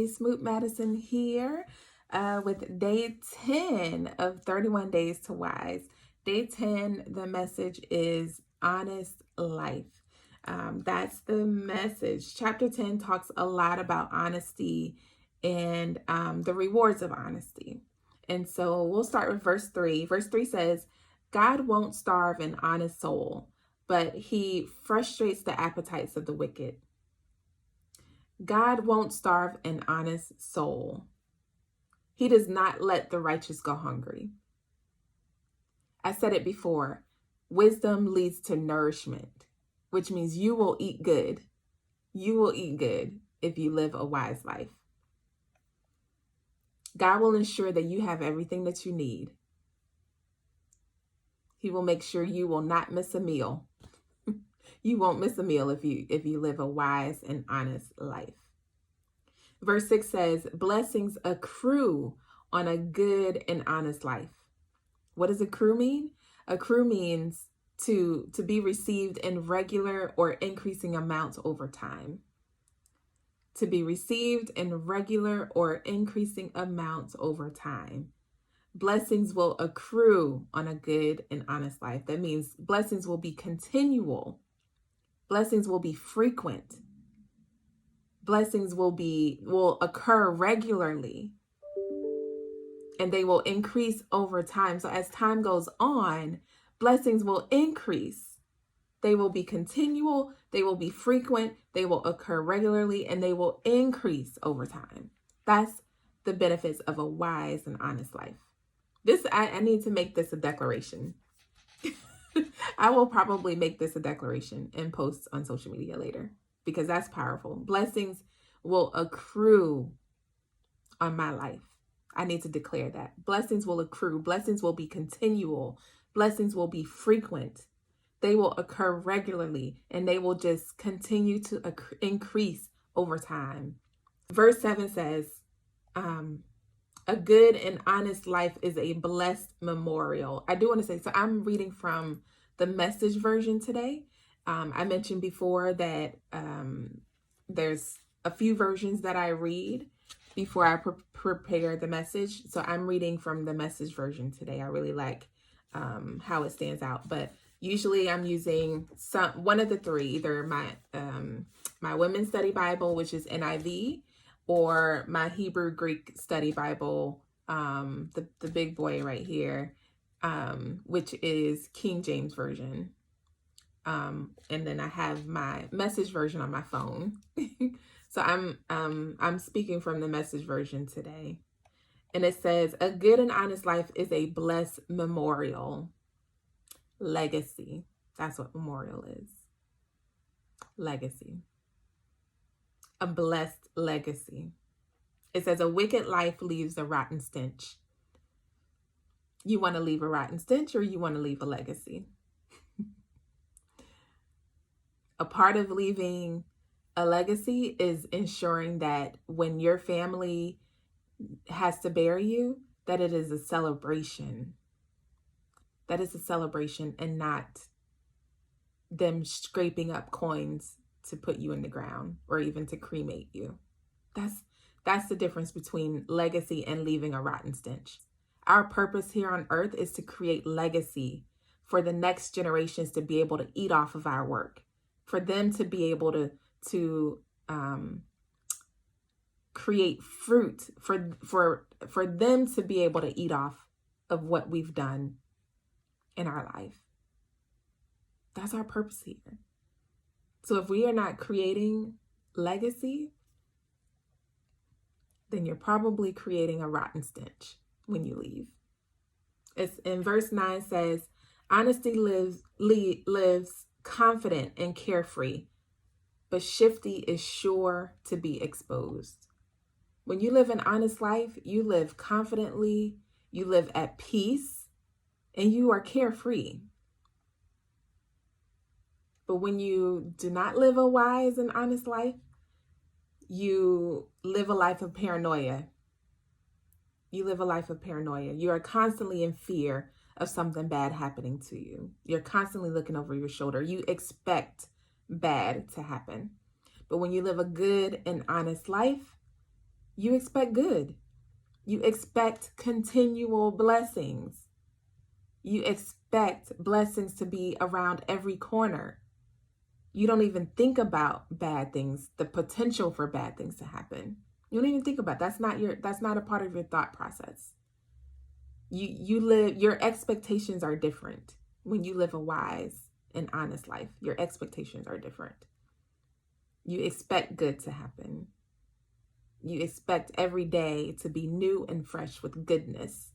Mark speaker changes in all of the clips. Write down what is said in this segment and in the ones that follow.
Speaker 1: Smoot Madison here with day 10 of 31 Days to Wise. Day 10, the message is Honest Life. That's the message. Chapter 10 talks a lot about honesty and the rewards of honesty. And so we'll start with verse 3. Verse 3 says, God won't starve an honest soul, but he frustrates the appetites of the wicked. God won't starve an honest soul. He does not let the righteous go hungry. I said it before, wisdom leads to nourishment, which means you will eat good. You will eat good if you live a wise life. God will ensure that you have everything that you need. He will make sure you will not miss a meal. You won't miss a meal if you live a wise and honest life. Verse 6 says, blessings accrue on a good and honest life. What does accrue mean? Accrue means to be received in regular or increasing amounts over time. To be received in regular or increasing amounts over time. Blessings will accrue on a good and honest life. That means blessings will be continual. Blessings will be frequent. Blessings will occur regularly. And they will increase over time. So as time goes on, blessings will increase. They will be continual, they will be frequent, they will occur regularly, and they will increase over time. That's the benefits of a wise and honest life. I need to make this a declaration. I will probably make this a declaration and post on social media later because that's powerful. Blessings will accrue on my life. I need to declare that. Blessings will accrue. Blessings will be continual. Blessings will be frequent. They will occur regularly and they will just continue to increase over time. Verse 7 says, a good and honest life is a blessed memorial. I do want to say, so I'm reading from the Message version today. I mentioned before that there's a few versions that I read before I prepare the message. So I'm reading from the Message version today. I really like how it stands out. But usually I'm using one of the three, either my Women's Study Bible, which is NIV, or my Hebrew Greek Study Bible, the big boy right here, which is King James Version. And then I have my Message version on my phone. So I'm speaking from the Message version today. And it says, a good and honest life is a blessed memorial. Legacy. That's what memorial is. Legacy. A blessed legacy. It says a wicked life leaves a rotten stench. You want to leave a rotten stench or you want to leave a legacy? A part of leaving a legacy is ensuring that when your family has to bury you, that it is a celebration. That is a celebration and not them scraping up coins to put you in the ground or even to cremate you. That's the difference between legacy and leaving a rotten stench. Our purpose here on earth is to create legacy for the next generations to be able to eat off of our work, for them to be able to create fruit, for them to be able to eat off of what we've done in our life. That's our purpose here. So if we are not creating legacy, then you're probably creating a rotten stench when you leave. It's in verse 9 says, honesty lives confident and carefree, but shifty is sure to be exposed. When you live an honest life, you live confidently, you live at peace, and you are carefree. But when you do not live a wise and honest life, you live a life of paranoia. You live a life of paranoia. You are constantly in fear of something bad happening to you. You're constantly looking over your shoulder. You expect bad to happen. But when you live a good and honest life, You expect good. You expect continual blessings. You expect blessings to be around every corner. You don't even think about bad things, the potential for bad things to happen. You don't even think about that's not a part of your thought process. Your expectations are different when you live a wise and honest life. Your expectations are different. You expect good to happen. You expect every day to be new and fresh with goodness.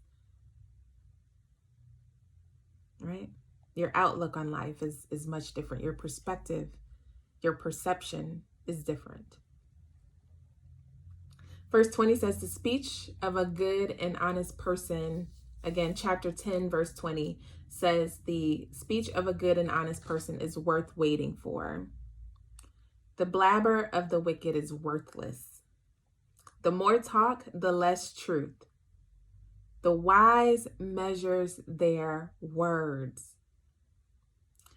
Speaker 1: Right? Your outlook on life is much different. Your perspective, your perception is different. Verse 20 says, the speech of a good and honest person, again, chapter 10, verse 20 says, the speech of a good and honest person is worth waiting for. The blabber of the wicked is worthless. The more talk, the less truth. The wise measures their words.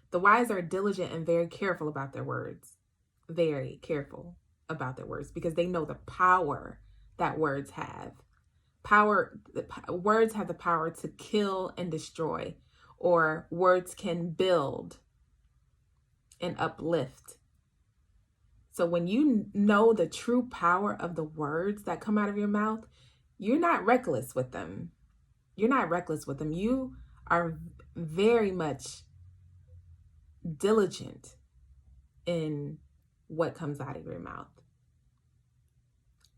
Speaker 1: The wise are diligent and very careful about their words. Very careful about their words because they know the power that words have. Words have the power to kill and destroy, or words can build and uplift. So when you know the true power of the words that come out of your mouth, you're not reckless with them. You're not reckless with them. You are very much diligent in what comes out of your mouth.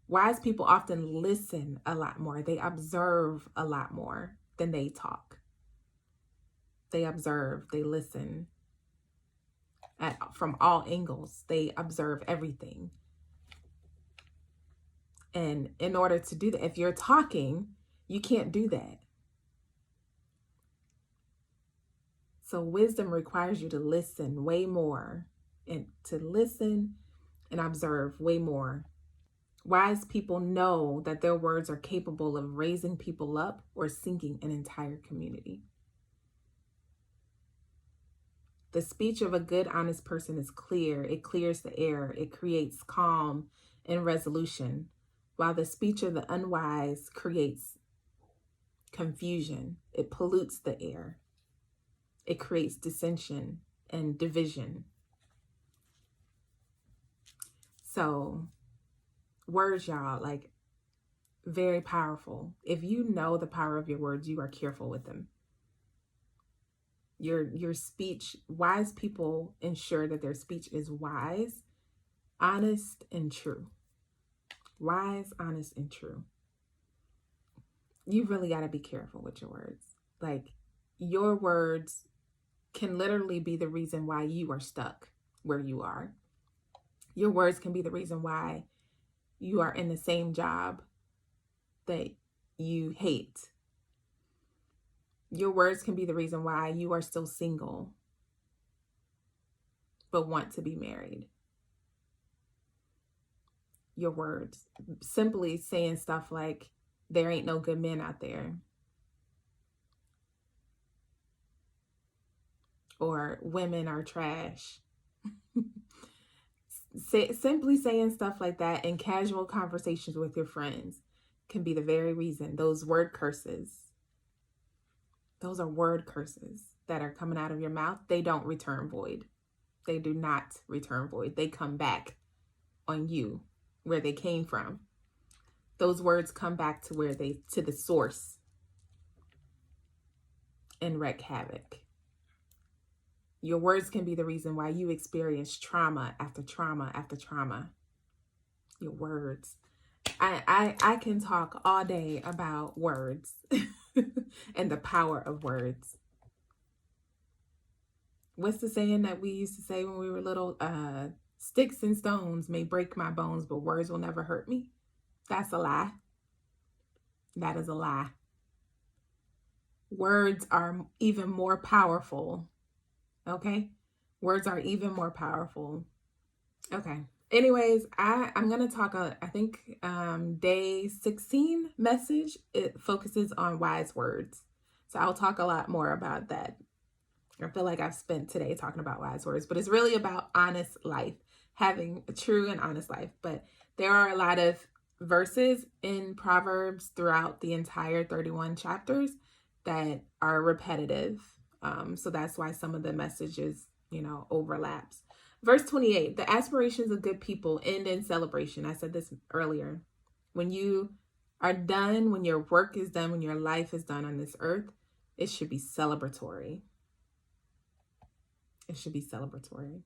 Speaker 1: Wise people often listen a lot more. They observe a lot more than they talk. They observe, they listen from all angles. They observe everything. And in order to do that, if you're talking, you can't do that. So wisdom requires you to listen way more, and to listen and observe way more. Wise people know that their words are capable of raising people up or sinking an entire community. The speech of a good, honest person is clear. It clears the air. It creates calm and resolution, while the speech of the unwise creates confusion. It pollutes the air. It creates dissension and division. So, words, y'all, like, very powerful. If you know the power of your words, you are careful with them. Your speech, wise people ensure that their speech is wise, honest, and true. Wise, honest, and true. You really got to be careful with your words. Like, your words can literally be the reason why you are stuck where you are. Your words can be the reason why you are in the same job that you hate. Your words can be the reason why you are still single but want to be married. Your words, simply saying stuff like, there ain't no good men out there, or women are trash. Simply saying stuff like that in casual conversations with your friends can be the very reason. Those word curses, those are word curses that are coming out of your mouth. They don't return void. They do not return void. They come back on you where they came from. Those words come back to the source and wreak havoc. Your words can be the reason why you experience trauma after trauma after trauma. Your words. I can talk all day about words and the power of words. What's the saying that we used to say when we were little? Sticks and stones may break my bones, but words will never hurt me. That's a lie. That is a lie. Words are even more powerful. Okay? Words are even more powerful. Okay. Anyways, I'm going to talk, I think day 16 message, it focuses on wise words. So I'll talk a lot more about that. I feel like I've spent today talking about wise words, but it's really about honest life, having a true and honest life. But there are a lot of verses in Proverbs throughout the entire 31 chapters that are repetitive. So that's why some of the messages, overlaps. Verse 28, the aspirations of good people end in celebration. I said this earlier. When you are done, when your work is done, when your life is done on this earth, it should be celebratory. It should be celebratory.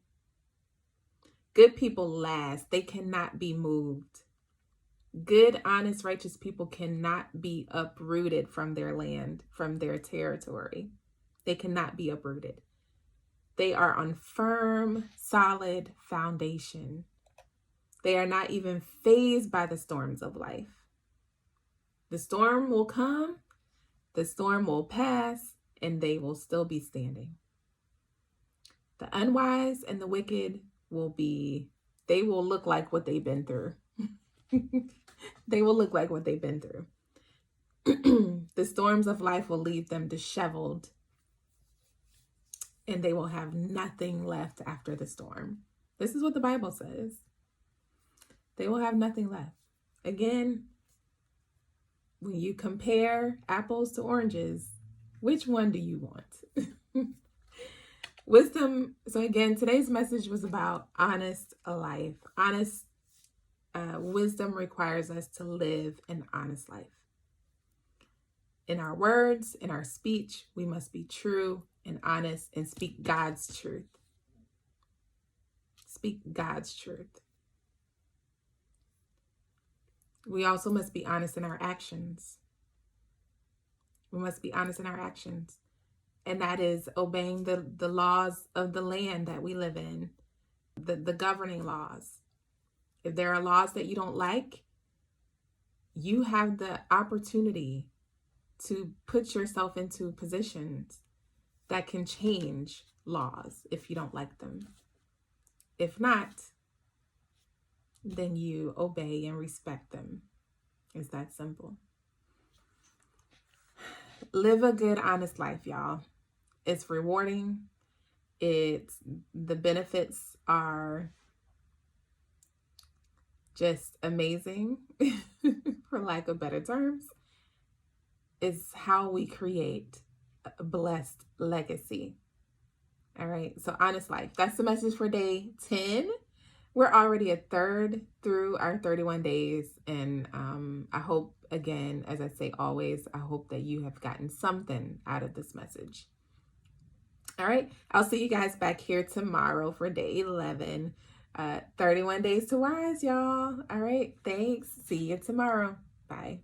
Speaker 1: Good people last. They cannot be moved. Good, honest, righteous people cannot be uprooted from their land, from their territory. They cannot be uprooted. They are on firm, solid foundation. They are not even fazed by the storms of life. The storm will come, the storm will pass, and they will still be standing. The unwise and the wicked they will look like what they've been through. They will look like what they've been through. The storms of life will leave them disheveled, and they will have nothing left after the storm. This is what the Bible says. They will have nothing left. Again, when you compare apples to oranges, which one do you want? Wisdom. So again, today's message was about honest life. Wisdom requires us to live an honest life. In our words, in our speech, we must be true and honest and speak God's truth. Speak God's truth. We also must be honest in our actions. We must be honest in our actions. And that is obeying the laws of the land that we live in, the governing laws. If there are laws that you don't like, you have the opportunity to put yourself into positions that can change laws if you don't like them. If not, then you obey and respect them. It's that simple. Live a good, honest life, y'all. It's rewarding. The benefits are just amazing, for lack of better terms. It's how we create a blessed legacy. All right. So honest life. That's the message for day 10. We're already a third through our 31 days. And I hope, again, as I say always, I hope that you have gotten something out of this message. All right. I'll see you guys back here tomorrow for day 11. 31 days to wise, y'all. All right. Thanks. See you tomorrow. Bye.